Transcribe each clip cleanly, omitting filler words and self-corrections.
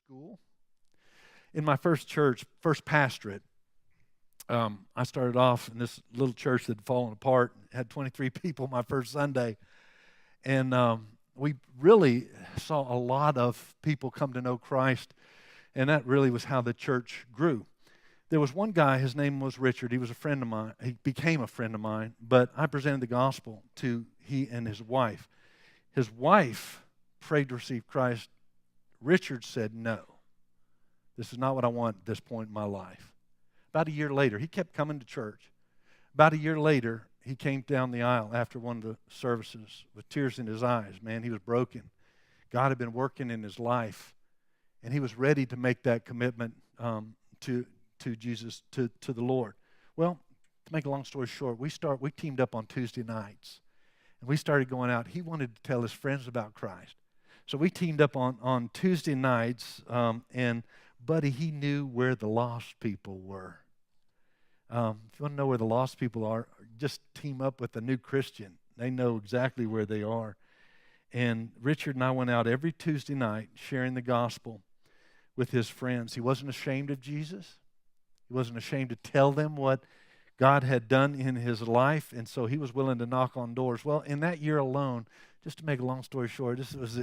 school. In my first church, first pastorate, I started off in this little church that had fallen apart. Had 23 people my first Sunday. And we really saw a lot of people come to know Christ. And that really was how the church grew. There was one guy, his name was Richard. He was a friend of mine. He became a friend of mine. But I presented the gospel to he and his wife. His wife prayed to receive Christ. Richard said, no, this is not what I want at this point in my life. About a year later, he kept coming to church. About a year later, he came down the aisle after one of the services with tears in his eyes. Man, he was broken. God had been working in his life, and he was ready to make that commitment to Jesus, to the Lord. Well, to make a long story short, we teamed up on Tuesday nights, and we started going out. He wanted to tell his friends about Christ. So we teamed up on Tuesday nights, and buddy, he knew where the lost people were. If you want to know where the lost people are, just team up with a new Christian. They know exactly where they are. And Richard and I went out every Tuesday night sharing the gospel with his friends. He wasn't ashamed of Jesus. He wasn't ashamed to tell them what God had done in his life, and so he was willing to knock on doors. Well, in that year alone, just to make a long story short, this was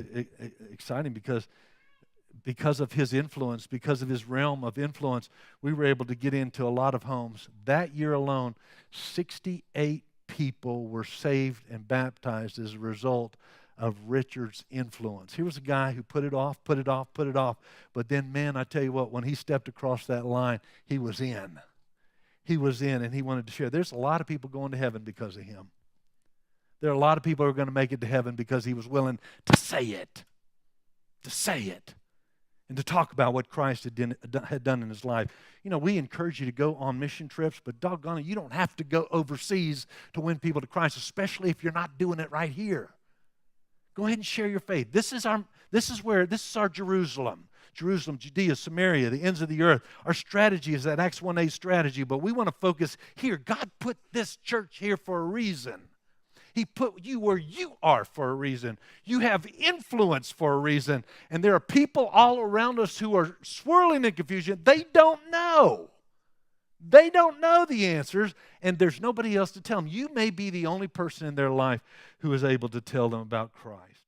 exciting because of his influence, because of his realm of influence, we were able to get into a lot of homes. That year alone, 68 people were saved and baptized as a result of Richard's influence. He was a guy who put it off. But then, man, I tell you what, when he stepped across that line, he was in. He was in, and he wanted to share. There's a lot of people going to heaven because of him. There are a lot of people who are going to make it to heaven because he was willing to say it. To say it. And to talk about what Christ had done in his life. You know, we encourage you to go on mission trips, but doggone it, you don't have to go overseas to win people to Christ, especially if you're not doing it right here. Go ahead and share your faith. This is our Jerusalem. Jerusalem, Judea, Samaria, the ends of the earth. Our strategy is that Acts 1:8 strategy, but we want to focus here. God put this church here for a reason. He put you where you are for a reason. You have influence for a reason. And there are people all around us who are swirling in confusion. They don't know. They don't know the answers, and there's nobody else to tell them. You may be the only person in their life who is able to tell them about Christ.